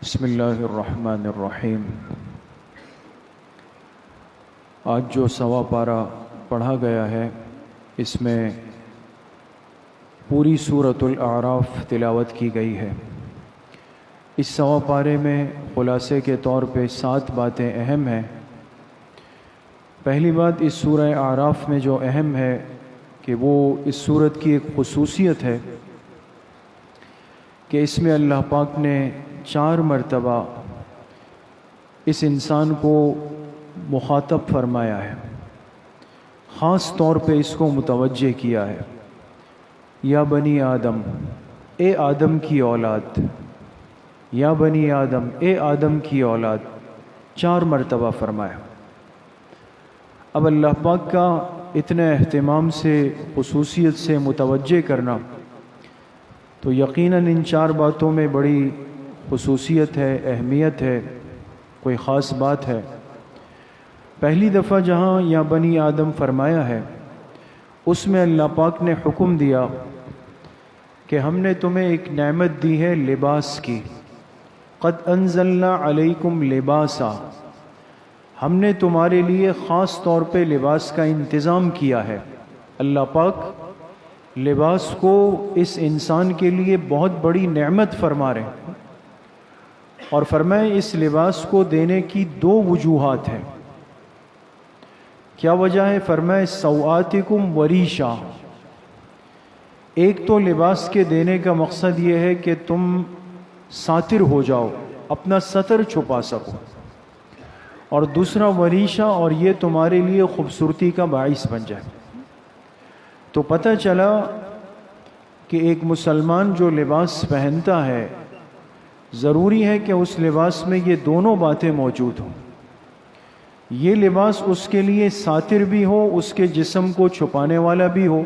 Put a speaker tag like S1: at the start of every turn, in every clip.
S1: بسم اللہ الرحمن الرحیم۔ آج جو سوا پارہ پڑھا گیا ہے اس میں پوری سورۃ الاعراف تلاوت کی گئی ہے۔ اس سوا پارے میں خلاصے کے طور پہ 7 باتیں اہم ہیں۔ پہلی بات اس سورہ اعراف میں جو اہم ہے کہ وہ اس سورت کی ایک خصوصیت ہے کہ اس میں اللہ پاک نے 4 مرتبہ اس انسان کو مخاطب فرمایا ہے، خاص طور پہ اس کو متوجہ کیا ہے۔ یا بنی آدم، اے آدم کی اولاد، یا بنی آدم، اے آدم کی اولاد، 4 مرتبہ فرمایا۔ اب اللہ پاک کا اتنے اہتمام سے، خصوصیت سے متوجہ کرنا تو یقیناً ان 4 باتوں میں بڑی خصوصیت ہے، اہمیت ہے، کوئی خاص بات ہے۔ پہلی دفعہ جہاں یا بنی آدم فرمایا ہے اس میں اللہ پاک نے حکم دیا کہ ہم نے تمہیں ایک نعمت دی ہے لباس کی۔ قد انزلنا علیکم لباسا، ہم نے تمہارے لیے خاص طور پہ لباس کا انتظام کیا ہے۔ اللہ پاک لباس کو اس انسان کے لیے بہت بڑی نعمت فرما رہے ہیں، اور فرمائے اس لباس کو دینے کی 2 وجوہات ہیں۔ کیا وجہ ہے؟ فرمائے سوآتکم وریشا۔ ایک تو لباس کے دینے کا مقصد یہ ہے کہ تم ساتر ہو جاؤ، اپنا ستر چھپا سکو، اور دوسرا وریشا، اور یہ تمہارے لیے خوبصورتی کا باعث بن جائے۔ تو پتہ چلا کہ ایک مسلمان جو لباس پہنتا ہے ضروری ہے کہ اس لباس میں یہ دونوں باتیں موجود ہوں۔ یہ لباس اس کے لیے ساتر بھی ہو، اس کے جسم کو چھپانے والا بھی ہو۔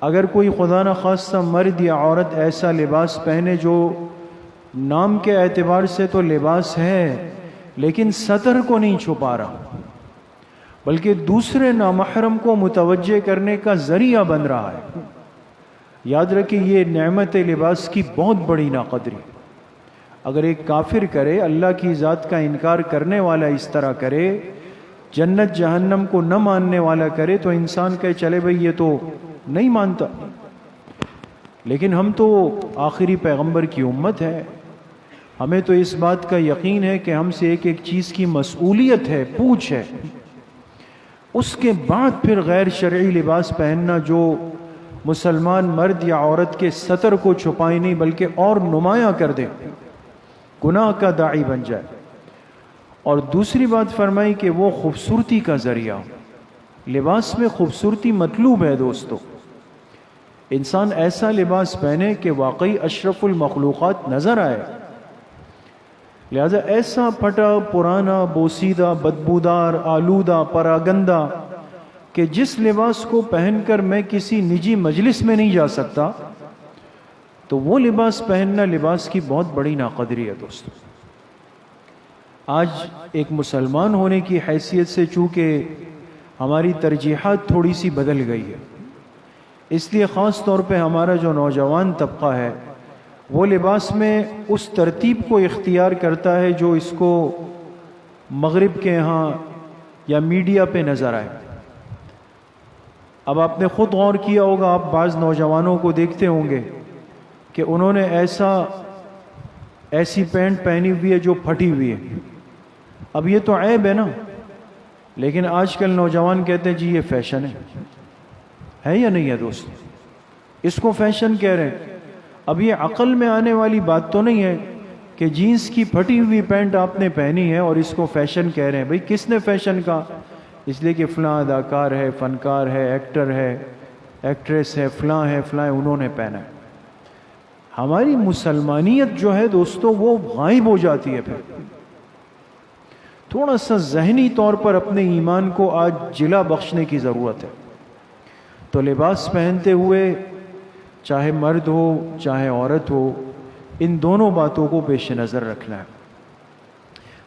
S1: اگر کوئی خدا نخواستہ مرد یا عورت ایسا لباس پہنے جو نام کے اعتبار سے تو لباس ہے لیکن ستر کو نہیں چھپا رہا، بلکہ دوسرے نامحرم کو متوجہ کرنے کا ذریعہ بن رہا ہے، یاد رکھیں یہ نعمت لباس کی بہت بڑی ناقدری۔ اگر ایک کافر کرے، اللہ کی ذات کا انکار کرنے والا اس طرح کرے، جنت جہنم کو نہ ماننے والا کرے، تو انسان کہے چلے بھئی یہ تو نہیں مانتا، لیکن ہم تو آخری پیغمبر کی امت ہے، ہمیں تو اس بات کا یقین ہے کہ ہم سے ایک ایک چیز کی مسئولیت ہے، پوچھ ہے۔ اس کے بعد پھر غیر شرعی لباس پہننا جو مسلمان مرد یا عورت کے ستر کو چھپائے نہیں بلکہ اور نمایاں کر دے، گناہ کا داعی بن جائے۔ اور دوسری بات فرمائی کہ وہ خوبصورتی کا ذریعہ، لباس میں خوبصورتی مطلوب ہے دوستو۔ انسان ایسا لباس پہنے کہ واقعی اشرف المخلوقات نظر آئے، لہذا ایسا پھٹا پرانا بوسیدہ بدبودار آلودہ پراگندہ کہ جس لباس کو پہن کر میں کسی نجی مجلس میں نہیں جا سکتا، تو وہ لباس پہننا لباس کی بہت بڑی ناقدری ہے دوستو۔ آج ایک مسلمان ہونے کی حیثیت سے چونکہ ہماری ترجیحات تھوڑی سی بدل گئی ہے، اس لیے خاص طور پہ ہمارا جو نوجوان طبقہ ہے وہ لباس میں اس ترتیب کو اختیار کرتا ہے جو اس کو مغرب کے ہاں یا میڈیا پہ نظر آئے۔ اب آپ نے خود غور کیا ہوگا، آپ بعض نوجوانوں کو دیکھتے ہوں گے کہ انہوں نے ایسی پینٹ پہنی ہوئی ہے جو پھٹی ہوئی ہے۔ اب یہ تو عیب ہے نا، لیکن آج کل نوجوان کہتے ہیں جی یہ فیشن ہے یا نہیں ہے دوست؟ اس کو فیشن کہہ رہے ہیں۔ اب یہ عقل میں آنے والی بات تو نہیں ہے کہ جینس کی پھٹی ہوئی پینٹ آپ نے پہنی ہے اور اس کو فیشن کہہ رہے ہیں۔ بھئی کس نے فیشن کہا؟ اس لیے کہ فلاں اداکار ہے، فنکار ہے، ایکٹر ہے، ایکٹریس ہے، فلاں ہے، فلاں، انہوں نے پہنا ہے۔ ہماری مسلمانیت جو ہے دوستو وہ غائب ہو جاتی ہے۔ پھر تھوڑا سا ذہنی طور پر اپنے ایمان کو آج جلا بخشنے کی ضرورت ہے۔ تو لباس پہنتے ہوئے چاہے مرد ہو چاہے عورت ہو، ان دونوں باتوں کو پیش نظر رکھنا ہے۔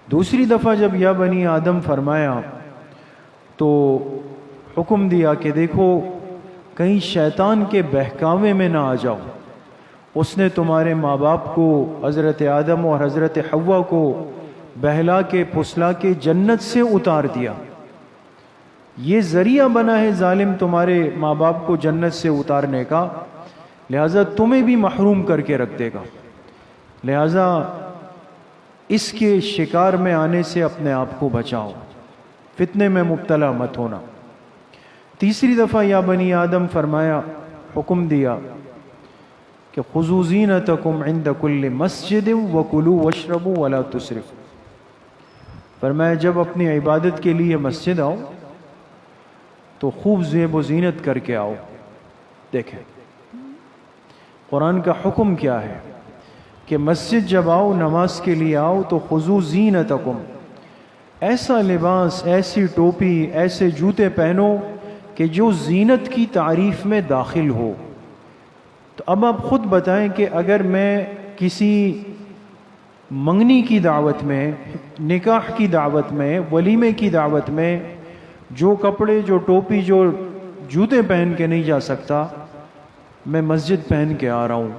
S1: دوسری دفعہ جب یا بنی آدم فرمایا تو حکم دیا کہ دیکھو کہیں شیطان کے بہکاوے میں نہ آ جاؤ، اس نے تمہارے ماں باپ کو حضرت آدم اور حضرت حوا کو بہلا کے پھسلا کے جنت سے اتار دیا. یہ ذریعہ بنا ہے ظالم تمہارے ماں باپ کو جنت سے اتارنے کا، لہٰذا تمہیں بھی محروم کر کے رکھ دے گا. لہٰذا اس کے شکار میں آنے سے اپنے آپ کو بچاؤ، فتنے میں مبتلا مت ہونا. تیسری دفعہ یا بنی آدم فرمایا، حکم دیا کہ خذوا زینتکم عند کل مسجد وکلوا واشربوا ولا تسرفوا. فرمایا جب اپنی عبادت کے لیے مسجد آؤ تو خوب زیب و زینت کر کے آؤ. دیکھیں قرآن کا حکم کیا ہے کہ مسجد جب آؤ، نماز کے لیے آؤ تو خذوا زینتکم، ایسا لباس، ایسی ٹوپی، ایسے جوتے پہنو کہ جو زینت کی تعریف میں داخل ہو. تو اب آپ خود بتائیں کہ اگر میں کسی منگنی کی دعوت میں، نکاح کی دعوت میں، ولیمے کی دعوت میں جو کپڑے، جو ٹوپی، جو جوتے پہن کے نہیں جا سکتا، میں مسجد پہن کے آ رہا ہوں،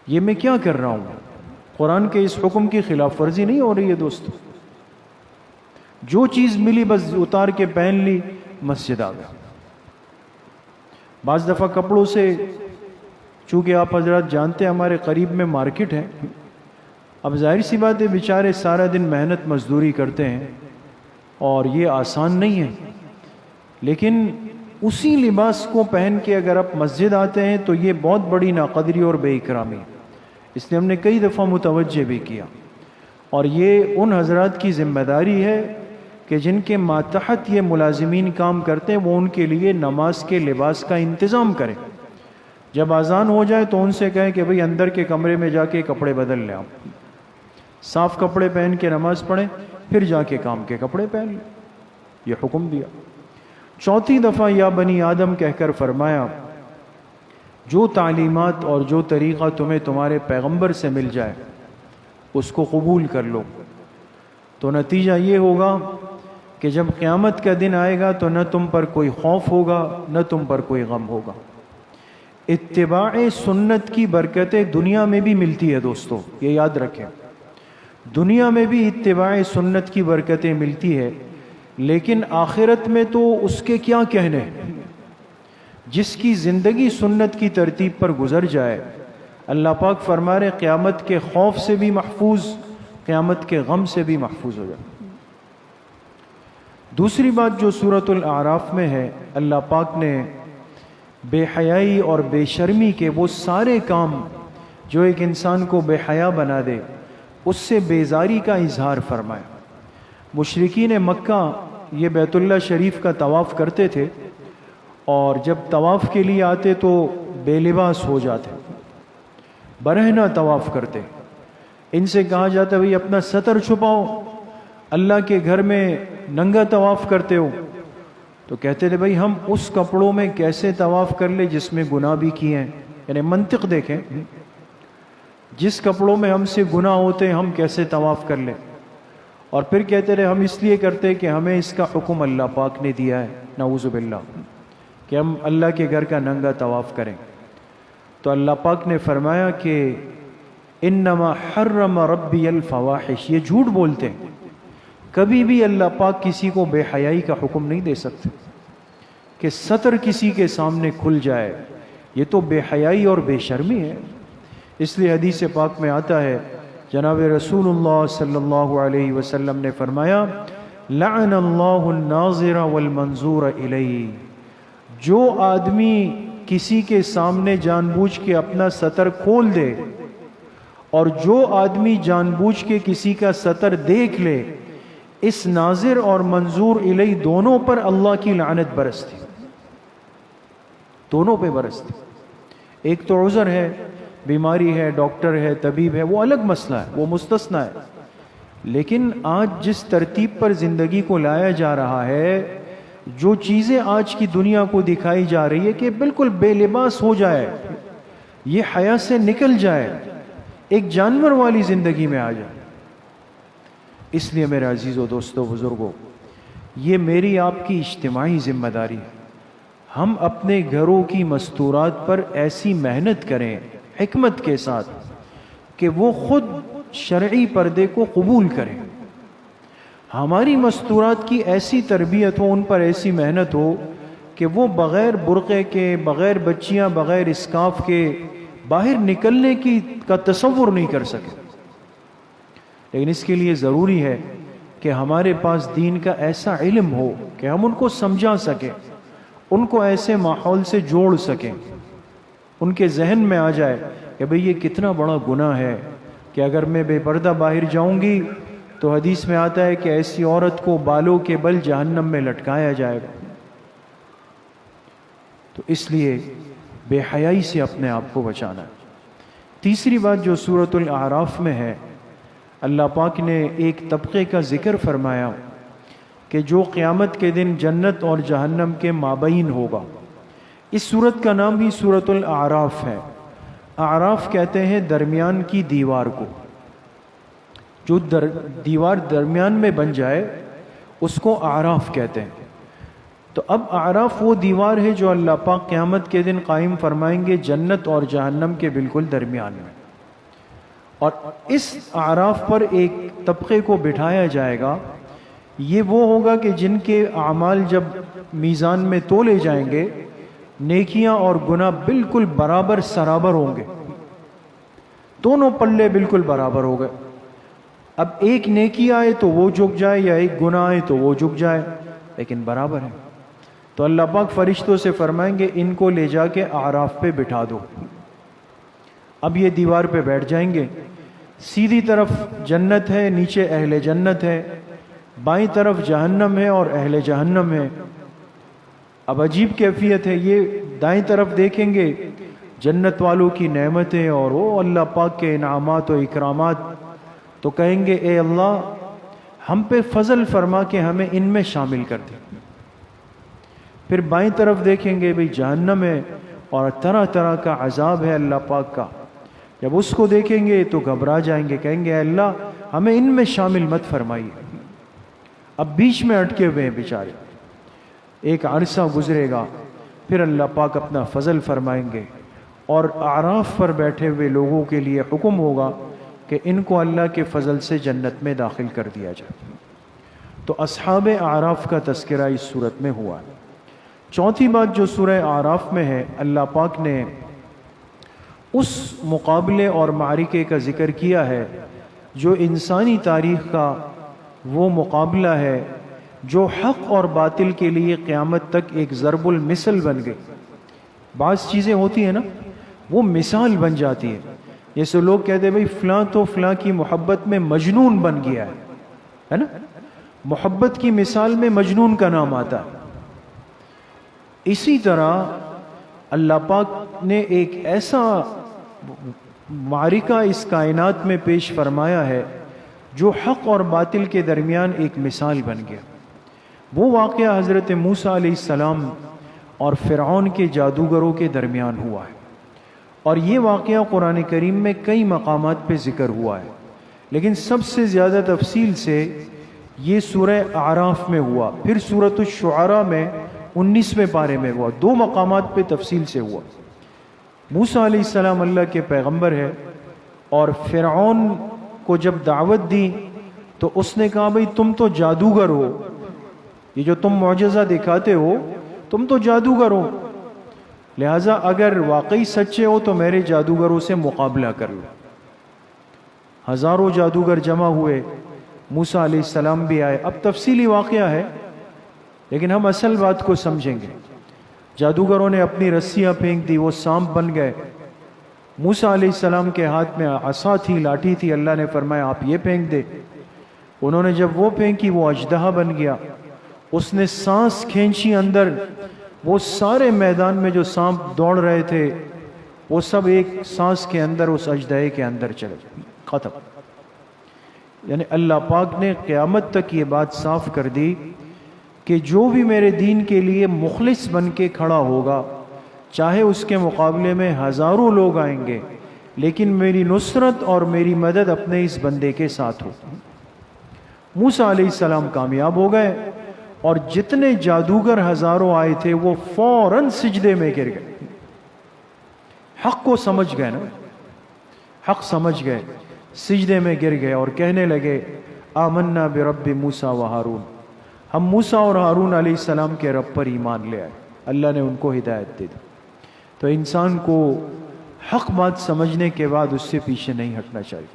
S1: یہ میں کیا کر رہا ہوں؟ قرآن کے اس حکم کی خلاف ورزی نہیں ہو رہی ہے دوستو؟ جو چیز ملی بس اتار کے پہن لی، مسجد آ گیا. بعض دفعہ کپڑوں سے، چونکہ آپ حضرات جانتے ہیں ہمارے قریب میں مارکیٹ ہے، اب ظاہر سی بات ہے بیچارے سارا دن محنت مزدوری کرتے ہیں اور یہ آسان نہیں ہے، لیکن اسی لباس کو پہن کے اگر آپ مسجد آتے ہیں تو یہ بہت بڑی ناقدری اور بے اکرامی. اس لیے ہم نے کئی دفعہ متوجہ بھی کیا، اور یہ ان حضرات کی ذمہ داری ہے کہ جن کے ماتحت یہ ملازمین کام کرتے ہیں وہ ان کے لیے نماز کے لباس کا انتظام کریں. جب اذان ہو جائے تو ان سے کہیں کہ بھئی اندر کے کمرے میں جا کے کپڑے بدل لیں، آپ صاف کپڑے پہن کے نماز پڑھیں، پھر جا کے کام کے کپڑے پہن لیں. یہ حکم دیا. چوتھی دفعہ یا بنی آدم کہہ کر فرمایا، جو تعلیمات اور جو طریقہ تمہیں تمہارے پیغمبر سے مل جائے اس کو قبول کر لو. تو نتیجہ یہ ہوگا کہ جب قیامت کا دن آئے گا تو نہ تم پر کوئی خوف ہوگا، نہ تم پر کوئی غم ہوگا. اتباع سنت کی برکتیں دنیا میں بھی ملتی ہے دوستو، یہ یاد رکھیں. دنیا میں بھی اتباع سنت کی برکتیں ملتی ہے، لیکن آخرت میں تو اس کے کیا کہنے. جس کی زندگی سنت کی ترتیب پر گزر جائے، اللہ پاک فرما رہے قیامت کے خوف سے بھی محفوظ، قیامت کے غم سے بھی محفوظ ہو جائے. دوسری بات جو سورۃ الاعراف میں ہے، اللہ پاک نے بے حیائی اور بے شرمی کے وہ سارے کام جو ایک انسان کو بے حیا بنا دے، اس سے بیزاری کا اظہار فرمایا. مشرکین مکہ یہ بیت اللہ شریف کا طواف کرتے تھے، اور جب طواف کے لیے آتے تو بے لباس ہو جاتے، برہنہ طواف کرتے. ان سے کہا جاتا بھئی اپنا ستر چھپاؤ، اللہ کے گھر میں ننگا طواف کرتے ہو. تو کہتے تھے بھئی ہم اس کپڑوں میں کیسے طواف کر لے جس میں گناہ بھی کیے ہیں. یعنی منطق دیکھیں، جس کپڑوں میں ہم سے گناہ ہوتے ہیں ہم کیسے طواف کر لیں. اور پھر کہتے رہے ہم اس لیے کرتے کہ ہمیں اس کا حکم اللہ پاک نے دیا ہے، نعوذ باللہ، کہ ہم اللہ کے گھر کا ننگا طواف کریں. تو اللہ پاک نے فرمایا کہ انما حرم ربی الفواحش، یہ جھوٹ بولتے ہیں. کبھی بھی اللہ پاک کسی کو بے حیائی کا حکم نہیں دے سکتے کہ ستر کسی کے سامنے کھل جائے. یہ تو بے حیائی اور بے شرمی ہے. اس لیے حدیث پاک میں آتا ہے، جناب رسول اللہ صلی اللہ علیہ وسلم نے فرمایا، لعن اللہ الناظر والمنظور الیہ. جو آدمی کسی کے سامنے جان بوجھ کے اپنا ستر کھول دے اور جو آدمی جان بوجھ کے کسی کا ستر دیکھ لے، اس ناظر اور منظور الیہ دونوں پر اللہ کی لعنت برستی، دونوں پہ برستی. ایک تو عذر ہے، بیماری ہے، ڈاکٹر ہے، طبیب ہے، وہ الگ مسئلہ ہے، وہ مستثنیٰ ہے. لیکن آج جس ترتیب پر زندگی کو لایا جا رہا ہے، جو چیزیں آج کی دنیا کو دکھائی جا رہی ہے کہ بالکل بے لباس ہو جائے، یہ حیا سے نکل جائے، ایک جانور والی زندگی میں آ جائے. اس لیے میرے عزیزو، دوستو، بزرگوں، یہ میری آپ کی اجتماعی ذمہ داری ہے. ہم اپنے گھروں کی مستورات پر ایسی محنت کریں، حکمت کے ساتھ کہ وہ خود شرعی پردے کو قبول کریں. ہماری مستورات کی ایسی تربیت ہو، ان پر ایسی محنت ہو کہ وہ بغیر برقعے کے، بغیر بچیاں، بغیر اسکارف کے باہر نکلنے کا تصور نہیں کر سکے. لیکن اس کے لیے ضروری ہے کہ ہمارے پاس دین کا ایسا علم ہو کہ ہم ان کو سمجھا سکیں، ان کو ایسے ماحول سے جوڑ سکیں، ان کے ذہن میں آ جائے کہ بھئی یہ کتنا بڑا گناہ ہے کہ اگر میں بے پردہ باہر جاؤں گی تو حدیث میں آتا ہے کہ ایسی عورت کو بالوں کے بل جہنم میں لٹکایا جائے گا. تو اس لیے بے حیائی سے اپنے آپ کو بچانا ہے. تیسری بات جو سورۃ الاعراف میں ہے، اللہ پاک نے ایک طبقے کا ذکر فرمایا کہ جو قیامت کے دن جنت اور جہنم کے مابین ہوگا. اس سورت کا نام ہی سورۃ الاعراف ہے. اعراف کہتے ہیں درمیان کی دیوار کو، جو دیوار درمیان میں بن جائے اس کو اعراف کہتے ہیں. تو اب اعراف وہ دیوار ہے جو اللہ پاک قیامت کے دن قائم فرمائیں گے جنت اور جہنم کے بالکل درمیان میں. اور اس اعراف پر ایک طبقے کو بٹھایا جائے گا. یہ وہ ہوگا کہ جن کے اعمال جب میزان میں تولے جائیں گے، نیکیاں اور گناہ بالکل برابر سرابر ہوں گے، دونوں پلے بالکل برابر ہو گئے. اب ایک نیکی آئے تو وہ جھک جائے، یا ایک گناہ آئے تو وہ جھک جائے، لیکن برابر ہے. تو اللہ پاک فرشتوں سے فرمائیں گے ان کو لے جا کے اعراف پہ بٹھا دو. اب یہ دیوار پہ بیٹھ جائیں گے. سیدھی طرف جنت ہے، نیچے اہل جنت ہے، بائیں طرف جہنم ہے اور اہل جہنم ہے. اب عجیب کیفیت ہے، یہ دائیں طرف دیکھیں گے جنت والوں کی نعمتیں اور وہ اللہ پاک کے انعامات و اکرامات، تو کہیں گے اے اللہ ہم پہ فضل فرما کے ہمیں ان میں شامل کر دے. پھر بائیں طرف دیکھیں گے بھئی جہنم ہے اور طرح طرح کا عذاب ہے اللہ پاک کا. جب اس کو دیکھیں گے تو گھبرا جائیں گے، کہیں گے اے اللہ ہمیں ان میں شامل مت فرمائیے. اب بیچ میں اٹکے ہوئے ہیں بیچارے. ایک عرصہ گزرے گا، پھر اللہ پاک اپنا فضل فرمائیں گے اور اعراف پر بیٹھے ہوئے لوگوں کے لیے حکم ہوگا کہ ان کو اللہ کے فضل سے جنت میں داخل کر دیا جائے. تو اصحاب اعراف کا تذکرہ اس صورت میں ہوا ہے. چوتھی بات جو سورہ اعراف میں ہے، اللہ پاک نے اس مقابلے اور معرکے کا ذکر کیا ہے جو انسانی تاریخ کا وہ مقابلہ ہے جو حق اور باطل کے لیے قیامت تک ایک ضرب المثل بن گئی. بعض چیزیں ہوتی ہیں نا، وہ مثال بن جاتی ہے. جیسے لوگ کہتے ہیں بھئی فلاں تو فلاں کی محبت میں مجنون بن گیا ہے نا، محبت کی مثال میں مجنون کا نام آتا ہے. اسی طرح اللہ پاک نے ایک ایسا معرکہ اس کائنات میں پیش فرمایا ہے جو حق اور باطل کے درمیان ایک مثال بن گیا. وہ واقعہ حضرت موسیٰ علیہ السلام اور فرعون کے جادوگروں کے درمیان ہوا ہے. اور یہ واقعہ قرآن کریم میں کئی مقامات پہ ذکر ہوا ہے، لیکن سب سے زیادہ تفصیل سے یہ سورہ اعراف میں ہوا، پھر سورۃ الشعراء میں 19ویں پارے میں ہوا. 2 مقامات پہ تفصیل سے ہوا. موسیٰ علیہ السلام اللہ کے پیغمبر ہے، اور فرعون کو جب دعوت دی تو اس نے کہا بھئی تم تو جادوگر ہو، یہ جو تم معجزہ دکھاتے ہو تم تو جادوگر ہو، لہٰذا اگر واقعی سچے ہو تو میرے جادوگروں سے مقابلہ کر لو. ہزاروں جادوگر جمع ہوئے، موسیٰ علیہ السلام بھی آئے. اب تفصیلی واقعہ ہے لیکن ہم اصل بات کو سمجھیں گے. جادوگروں نے اپنی رسیاں پھینک دی، وہ سانپ بن گئے. موسیٰ علیہ السلام کے ہاتھ میں عصا تھی، لاٹھی تھی. اللہ نے فرمایا آپ یہ پھینک دے. انہوں نے جب وہ پھینکی وہ اژدہا بن گیا. اس نے سانس کھینچی اندر، وہ سارے میدان میں جو سانپ دوڑ رہے تھے وہ سب ایک سانس کے اندر اس اژدہے کے اندر چلے گئے، ختم. یعنی اللہ پاک نے قیامت تک یہ بات صاف کر دی کہ جو بھی میرے دین کے لیے مخلص بن کے کھڑا ہوگا، چاہے اس کے مقابلے میں ہزاروں لوگ آئیں گے، لیکن میری نصرت اور میری مدد اپنے اس بندے کے ساتھ ہو. موسیٰ علیہ السلام کامیاب ہو گئے اور جتنے جادوگر ہزاروں آئے تھے وہ فوراً سجدے میں گر گئے. حق کو سمجھ گئے نا. حق سمجھ گئے، سجدے میں گر گئے اور کہنے لگے آمنا برب موسیٰ و ہارون، ہم موسیٰ اور ہارون علیہ السلام کے رب پر ایمان لے آئے۔ اللہ نے ان کو ہدایت دے دی۔ تو انسان کو حق بات سمجھنے کے بعد اس سے پیچھے نہیں ہٹنا چاہیے۔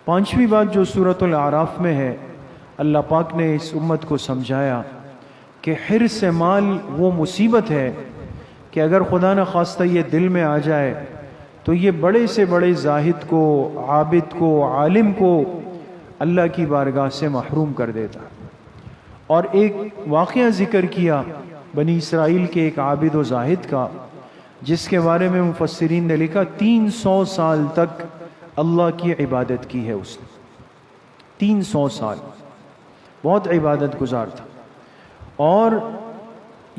S1: پانچویں بات جو سورۃ الاعراف میں ہے، اللہ پاک نے اس امت کو سمجھایا کہ حرص مال وہ مصیبت ہے کہ اگر خدا نہ خواستہ یہ دل میں آ جائے تو یہ بڑے سے بڑے زاہد کو، عابد کو، عالم کو اللہ کی بارگاہ سے محروم کر دیتا۔ اور ایک واقعہ ذکر کیا بنی اسرائیل کے ایک عابد و زاہد کا، جس کے بارے میں مفسرین نے لکھا 300 سال تک اللہ کی عبادت کی ہے اس نے۔ 300 سال بہت عبادت گزار تھا، اور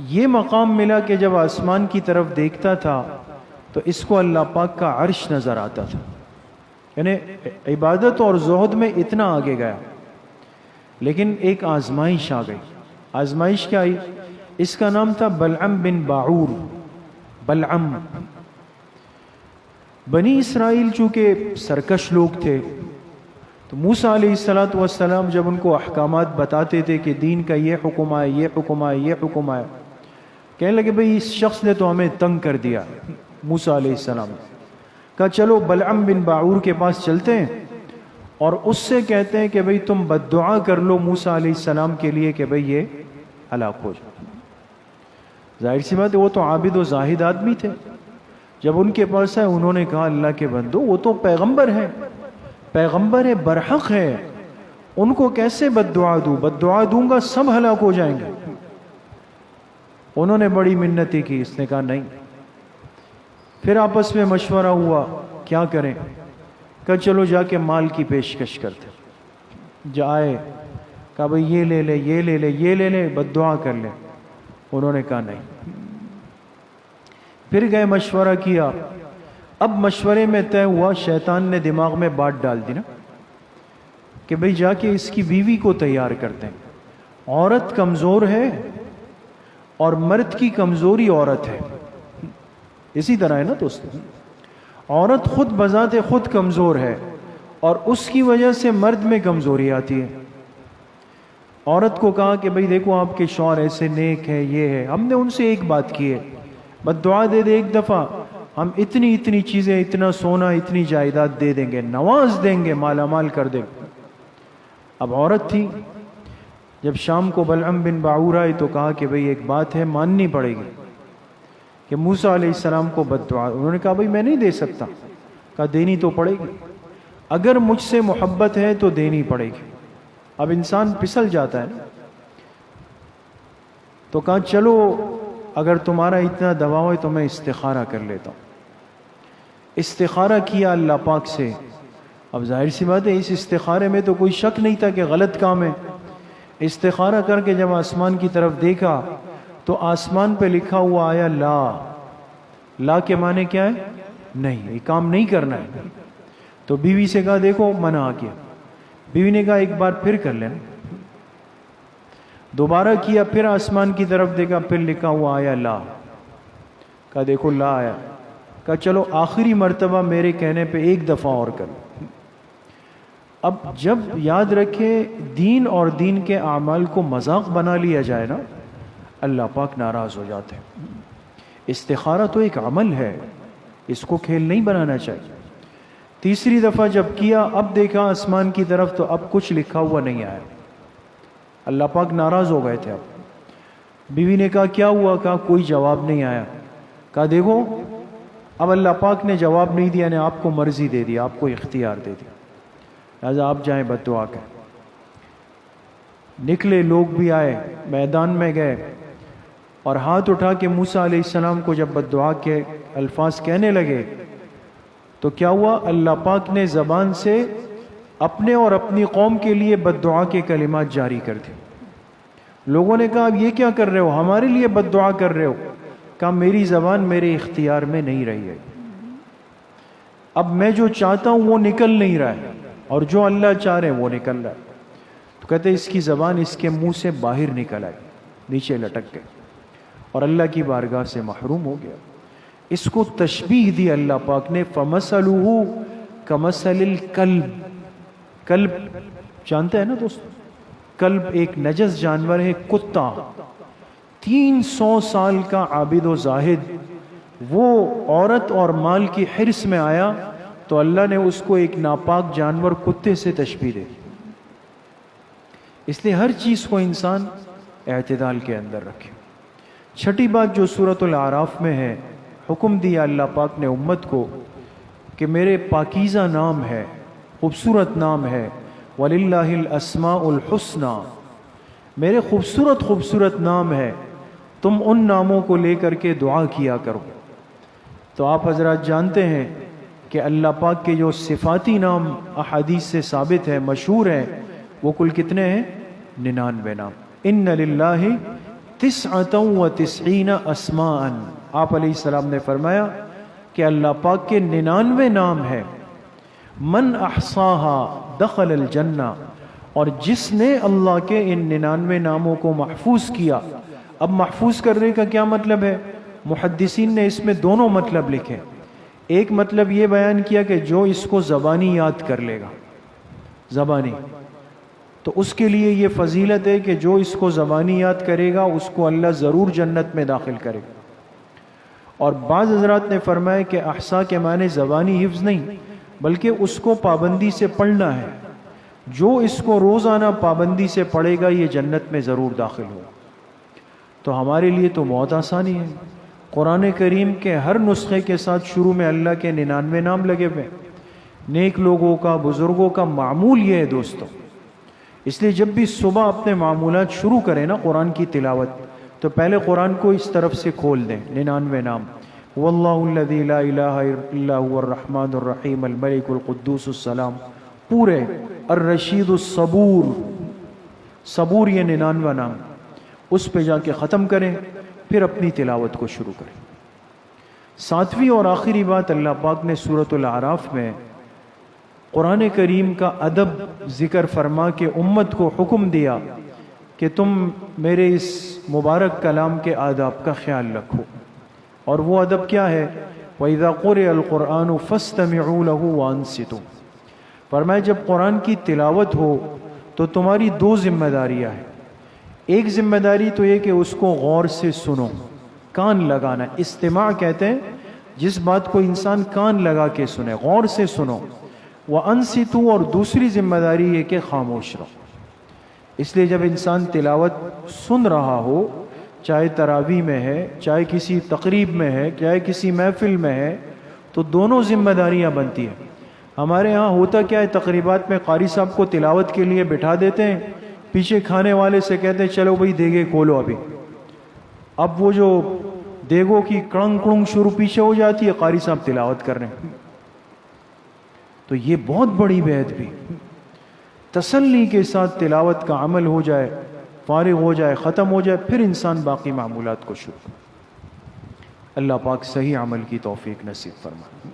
S1: یہ مقام ملا کہ جب آسمان کی طرف دیکھتا تھا تو اس کو اللہ پاک کا عرش نظر آتا تھا، یعنی عبادت اور زہد میں اتنا آگے گیا۔ لیکن ایک آزمائش آ گئی۔ آزمائش کیا آئی؟ اس کا نام تھا بلعم بن باعور۔ بلعم، بنی اسرائیل چونکہ سرکش لوگ تھے تو موسیٰ علیہ السلام جب ان کو احکامات بتاتے تھے کہ دین کا یہ حکم آئے، یہ حکم آئے، یہ حکم آئے، کہنے لگے بھئی اس شخص نے تو ہمیں تنگ کر دیا۔ موسیٰ علیہ السلام نے کہا چلو بلعم بن باعور کے پاس چلتے ہیں اور اس سے کہتے ہیں کہ بھئی تم بد دعا کر لو موسیٰ علیہ السلام کے لیے کہ بھئی یہ ہلاک ہو جائے۔ ظاہر سی بات ہے وہ تو عابد و زاہد آدمی تھے۔ جب ان کے پاس آئے انہوں نے کہا اللہ کے بندو وہ تو پیغمبر ہے، پیغمبر ہے، برحق ہے، ان کو کیسے بد دعا دوں؟ بد دعا دوں گا سب ہلاک ہو جائیں گے۔ انہوں نے بڑی منتیں کی، اس نے کہا نہیں۔ پھر آپس میں مشورہ ہوا کیا کریں؟ کہا چلو جا کے مال کی پیشکش کرتے۔ جائے کہا بھئی یہ لے لے، یہ لے لے، یہ لے لے، بد دعا کر لے۔ انہوں نے کہا نہیں۔ پھر گئے مشورہ کیا۔ اب مشورے میں طے ہوا، شیطان نے دماغ میں بات ڈال دی نا کہ بھئی جا کے اس کی بیوی کو تیار کرتے ہیں۔ عورت کمزور ہے اور مرد کی کمزوری عورت ہے، اسی طرح ہے نا دوستو، عورت خود بذات خود کمزور ہے اور اس کی وجہ سے مرد میں کمزوری آتی ہے۔ عورت کو کہا کہ بھئی دیکھو آپ کے شوہر ایسے نیک ہے، یہ ہے، ہم نے ان سے ایک بات کی ہے، بد دعا دے دے ایک دفعہ، ہم اتنی اتنی چیزیں، اتنا سونا، اتنی جائیداد دے دیں گے، نواز دیں گے، مالا مال کر دیں گے۔ اب عورت تھی، جب شام کو بلعم بن باعور آئے تو کہا کہ بھئی ایک بات ہے ماننی پڑے گی کہ موسیٰ علیہ السلام کو بد دعا۔ انہوں نے کہا بھئی میں نہیں دے سکتا۔ کہا دینی تو پڑے گی، اگر مجھ سے محبت ہے تو دینی پڑے گی۔ اب انسان پھسل جاتا ہے نا، تو کہا چلو اگر تمہارا اتنا دباؤ ہے تو میں استخارہ کر لیتا ہوں۔ استخارہ کیا اللہ پاک سے۔ اب ظاہر سی بات ہے اس استخارے میں تو کوئی شک نہیں تھا کہ غلط کام ہے۔ استخارہ کر کے جب آسمان کی طرف دیکھا تو آسمان پہ لکھا ہوا آیا لا۔ لا کے معنی کیا ہے؟ نہیں، یہ کام نہیں کرنا ہے۔ تو بیوی سے کہا دیکھو منع آ گیا۔ بیوی نے کہا ایک بار پھر کر لینا۔ دوبارہ کیا، پھر آسمان کی طرف دیکھا، پھر لکھا ہوا آیا لا۔ کہا دیکھو لا آیا۔ کہا چلو آخری مرتبہ میرے کہنے پہ ایک دفعہ اور کر۔ اب جب یاد رکھے دین اور دین کے اعمال کو مذاق بنا لیا جائے نا، اللہ پاک ناراض ہو جاتے ہیں۔ استخارہ تو ایک عمل ہے، اس کو کھیل نہیں بنانا چاہیے۔ تیسری دفعہ جب کیا، اب دیکھا آسمان کی طرف تو اب کچھ لکھا ہوا نہیں آیا۔ اللہ پاک ناراض ہو گئے تھے۔ اب بیوی نے کہا کیا ہوا؟ کہا کوئی جواب نہیں آیا۔ کہا دیکھو اب اللہ پاک نے جواب نہیں دیا، نے آپ کو مرضی دے دی، آپ کو اختیار دے دیا، لہذا آپ جائیں بد دعا کریں۔ نکلے لوگ بھی آئے، میدان میں گئے اور ہاتھ اٹھا کے موسیٰ علیہ السلام کو جب بد دعا کے الفاظ کہنے لگے تو کیا ہوا؟ اللہ پاک نے زبان سے اپنے اور اپنی قوم کے لیے بد دعا کے کلمات جاری کر دی۔ لوگوں نے کہا اب یہ کیا کر رہے ہو، ہمارے لیے بد دعا کر رہے ہو؟ کہا میری زبان میرے اختیار میں نہیں رہی ہے، اب میں جو چاہتا ہوں وہ نکل نہیں رہا ہے اور جو اللہ چاہ رہے ہیں وہ نکل رہا ہے۔ تو کہتے ہیں اس کی زبان اس کے منہ سے باہر نکل آئی، نیچے لٹک گئے اور اللہ کی بارگاہ سے محروم ہو گیا۔ اس کو تشبیہ دی اللہ پاک نے، فَمَثَلُهُ کمثل الکلب، کلب جانتے ہیں نا دوست، کلب ایک نجس جانور ہے، کتا 300 سال کا عابد و زاہد، وہ عورت اور مال کی حرص میں آیا تو اللہ نے اس کو ایک ناپاک جانور کتے سے تشبیہ دے. اس لیے ہر چیز کو انسان اعتدال کے اندر رکھے. چھٹی بات جو سورۃ الاعراف میں ہے، حکم دیا اللہ پاک نے امت کو کہ میرے پاکیزہ نام ہے، خوبصورت نام ہے، وَلِلَّهِ الْأَسْمَاءُ الْحُسْنَى، میرے خوبصورت خوبصورت نام ہے، تم ان ناموں کو لے کر کے دعا کیا کرو. تو آپ حضرات جانتے ہیں کہ اللہ پاک کے جو صفاتی نام احادیث سے ثابت ہے، مشہور ہیں، وہ کل کتنے ہیں؟ 99 نام. ان للہ 99 اسماء. آپ علیہ السلام نے فرمایا کہ اللہ پاک کے 99 نام ہیں. من احصاها دخل الجنہ، اور جس نے اللہ کے ان 99 ناموں کو محفوظ کیا. اب محفوظ کرنے کا کیا مطلب ہے؟ محدثین نے اس میں دونوں مطلب لکھے. ایک مطلب یہ بیان کیا کہ جو اس کو زبانی یاد کر لے گا، زبانی، تو اس کے لیے یہ فضیلت ہے کہ جو اس کو زبانی یاد کرے گا اس کو اللہ ضرور جنت میں داخل کرے گا. اور بعض حضرات نے فرمایا کہ احصا کے معنی زبانی حفظ نہیں، بلکہ اس کو پابندی سے پڑھنا ہے. جو اس کو روزانہ پابندی سے پڑھے گا یہ جنت میں ضرور داخل ہوگا. تو ہمارے لیے تو بہت آسانی ہے. قرآن کریم کے ہر نسخے کے ساتھ شروع میں اللہ کے 99 نام لگے ہوئے. نیک لوگوں کا، بزرگوں کا معمول یہ ہے دوستو. اس لیے جب بھی صبح اپنے معمولات شروع کریں نا قرآن کی تلاوت، تو پہلے قرآن کو اس طرف سے کھول دیں. 99 نام، واللہ الذی لا الہ الا هو الرحمن الرحیم الملک القدوس السلام، پورے. الرشید الصبور، صبور یہ 99 نام، اس پہ جا کے ختم کریں، پھر اپنی تلاوت کو شروع کریں. 7ویں اور آخری بات، اللہ پاک نے سورۃ الاعراف میں قرآن کریم کا ادب ذکر فرما کے امت کو حکم دیا کہ تم میرے اس مبارک کلام کے آداب کا خیال رکھو. اور وہ ادب کیا ہے؟ وَإِذَا قُرِئَ الْقُرْآنُ فَاسْتَمِعُوا لَهُ وَأَنصِتُوا. فرمایا جب قرآن کی تلاوت ہو تو تمہاری 2 ذمہ داریاں ہیں. ایک ذمہ داری تو یہ کہ اس کو غور سے سنو، کان لگانا. استماع کہتے ہیں جس بات کو انسان کان لگا کے سنے، غور سے سنو. وَأَنصِتُوا، اور دوسری ذمہ داری یہ کہ خاموش رہو. اس لیے جب انسان تلاوت سن رہا ہو، چاہے تراویح میں ہے، چاہے کسی تقریب میں ہے، چاہے کسی محفل میں ہے، تو دونوں ذمہ داریاں بنتی ہیں. ہمارے ہاں ہوتا کیا ہے، تقریبات میں قاری صاحب کو تلاوت کے لیے بٹھا دیتے ہیں، پیچھے کھانے والے سے کہتے ہیں چلو بھئی دیگے کھولو ابھی. اب وہ جو دیگوں کی کڑنگ کڑنگ شروع پیچھے ہو جاتی ہے، قاری صاحب تلاوت کر رہے ہیں. تو یہ بہت بڑی بیعت بھی. تسلی کے ساتھ تلاوت کا عمل ہو جائے، فارغ ہو جائے، ختم ہو جائے، پھر انسان باقی معمولات کو شروع. اللہ پاک صحیح عمل کی توفیق نصیب فرمائے.